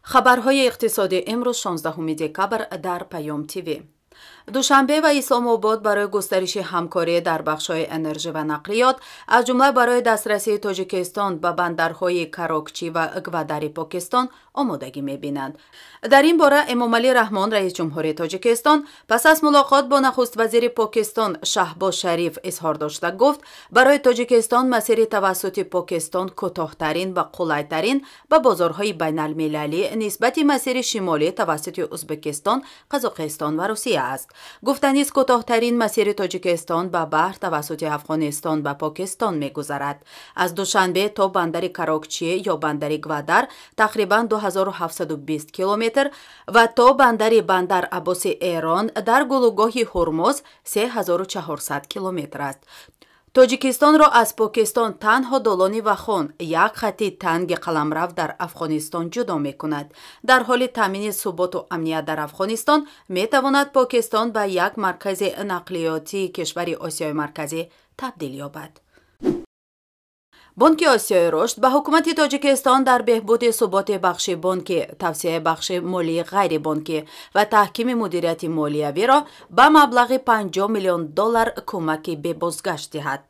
хабарҳои иқтисодӣ имрӯз 16 декабр дар Паём ТВ. душанбе ва исломобод барои густариши ҳамкорӣ дар бахшҳои энержӣ ва нақлиёт, аз ҷумла барои дастрасии Тоҷикистон ба бандарҳои Карокчӣ ва Гвадари Покистон омодагӣ мебинанд. дар ин бора Эмомалӣ Раҳмон, раис ҷумҳурии Тоҷикистон, пас аз мулоқот бо нахуст-вазири Покистон Шаҳбоз Шариф изҳор дошта гуфт, барои Тоҷикистон масири тавассути Покистон кӯтоҳтарин ва қулайтарин ба бозорҳои байналмилалӣ нисбати масири шимолӣ тавассути Узбекистон, Қазоқистон ва Русия аст. гуфтанист кӯтоҳтарин масири Тоҷикистон ба баҳр тавассути Афғонистон ба Покистон мегузарад. аз Душанбе то бандари Карокчӣ ё бандари Гвадар тақрибан 2720 километр ва то бандари Бандар Аббоси Эрон дар гулугоҳи Ҳурмуз 3400 километр аст. Тоҷикистонро аз Покистон танҳо долони Вахон, як хатти танги қаламрав дар Афғонистон ҷудо мекунад. дар ҳоли таъмини суботу амният дар Афғонистон метавонад Покистон ба як маркази нақлиётии кишвари Осиёи Марказӣ табдил ёбад. бонки Осиёи рушд ба ҳукумати Тоҷикистон дар беҳбуди суботи бахши бонкӣ, тавсеяи бахши молии ғайрибонкӣ ва таҳкими мудирияти молиявиро ба маблағи $50 миллион кӯмаки бебозгашт диҳад.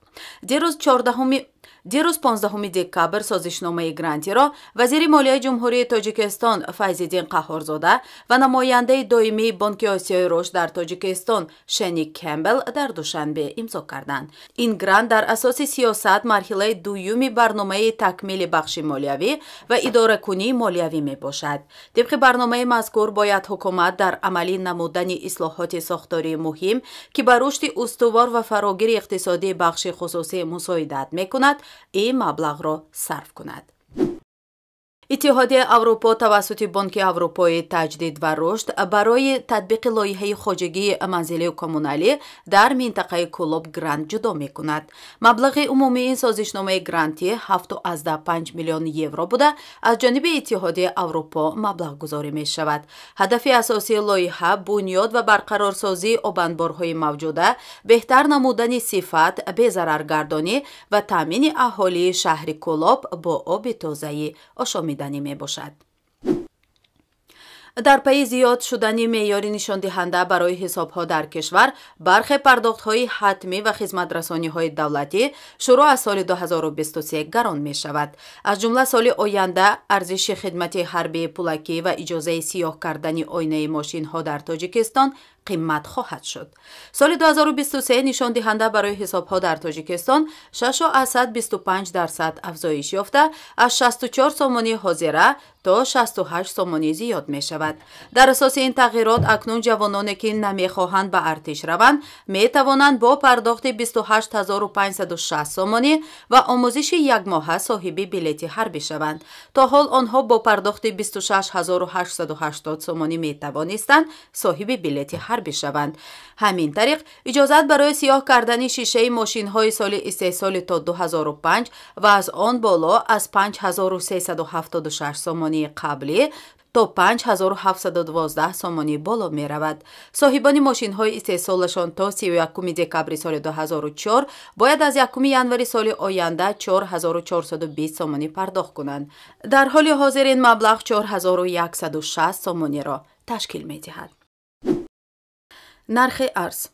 дирӯз 15 декабр созишномаи грантиро вазири молияи ҷумҳурии Тоҷикистон Файзиддин Қаҳҳорзода ва намояндаи доимии бонки Осиёи рушд дар Тоҷикистон Шени Кембел дар Душанбе имзо карданд. ин грант дар асоси сиёсат марҳилаи дуюми барномаи такмили бахши молиявӣ ва идоракунии молиявӣ мебошад. тибқи барномаи мазкур бояд ҳукумат дар амалӣ намудани ислоҳоти сохтории муҳим ки ба рушди устувор ва фарогири иқтисодии бахши хусусӣ мусоидат мекунад, این مبلغ را صرف کند. اتحادیه اروپا توسط بانک اروپایی تجدید و رشد برای تطبیق لایحه خواجگی منزلی و کمونالی در منطقه کلوب گرانت جدا می‌کند. مبلغ عمومی این سازشنامه گرانتی 7.5 میلیون یورو بوده از جانب اتحادیه اروپا مبلغ گذاری می‌شود. هدف اساسی لایحه بنیاد و برقرارسازی آبانبارهای موجوده، بهتر نمودن صفت، بی‌ضررگردانی و تامین اهالی شهر کلوب با آب تازه آشامیدنی میباشد. در پی زیاد شدن معیار نشاندهنده برای حسابها در کشور، برخی پرداخت‌های حتمی و خدمت‌رسانی‌های دولتی شروع از سال 2023 گران می‌شود. از جمله سال آینده ارزش خدمت حربی پولکی و اجازه سیاه کردن آینه ماشین‌ها در تاجیکستان قیمت خواهد شد. سال 2023 نشان دهنده برای حسابها در تاجیکستان 6.25% افزایش یافته از 64 سومانی حاضره تا 68 سومانی زیاد می شود. در اساس این تغییرات اکنون جوانانی که نمیخواهند به ارتش روند می توانند با پرداخت 28560 سومانی و آموزش یک ماه صاحب بلیط حربی شوند. تا حال آنها با پرداخت 26880 سومانی می توانستند صاحب بلیط حربی شوند. همین طریق اجازت برای سیاه کردن شیشه ماشین های سال استحصال تا 2005 و از آن بالا از 5376 سومانی قبلی تا 5712 سومانی بالا می رود. صاحبان ماشین های استحصالشان تا 31 دکبر سال 2004 باید از 1 ژانویه سال آینده 4420 سومانی پرداخت کنند. در حال حاضر این مبلغ 4160 سومانی را تشکیل می دهد. نرخ ارز.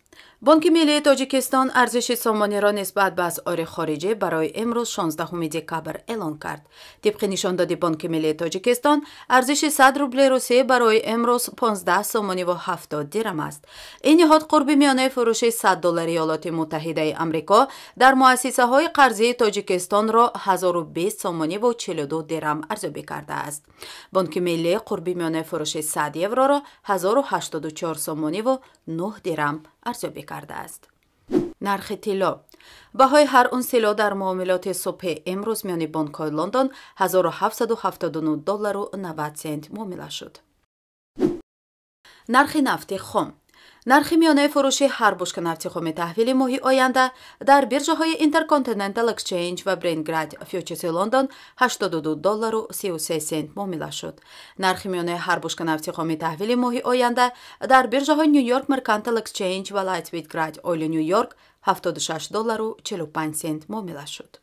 بانک ملی تاجیکستان ارزش سامانی را نسبت به اسعار خارجی برای امروز 16 دکبر اعلام کرد. طبق نشانداد بانک ملی تاجیکستان ارزش 100 روبل روسیه برای امروز 15 سومانی و 70 درم است. این نهاد قرب میانه فروش 100 دلار ایالات متحده آمریکا در مؤسسه های قرضه تاجیکستان را 1020 سومانی و 42 درم ارزیابی کرده است. بانک ملی قرب میانه فروش 100 یورو را 1084 سومانی و 9 درم ارزیابی کرده است. نرخ طلا. بهای هر اون طلا در معاملات صبح امروز میان بانک‌های لندن 1779 دلار و 90 سنت معامله شد. نرخ نفت خام. نرخ میانه فروش هر بشکه نفت خام تحویل ماهی آینده در بیرژه‌های اینترکانتیننتال اکسچنج و برنگراد فیوچرز لندن 82 دلار و 33 سنت معامله شد. نرخ میانه هر بشکه نفت خام تحویل ماهی آینده در بیرژه‌های نیویورک مرکانتال اکسچنج و لایتویت گراد اویل نیویورک 76 دلار و 45 سنت معامله شد.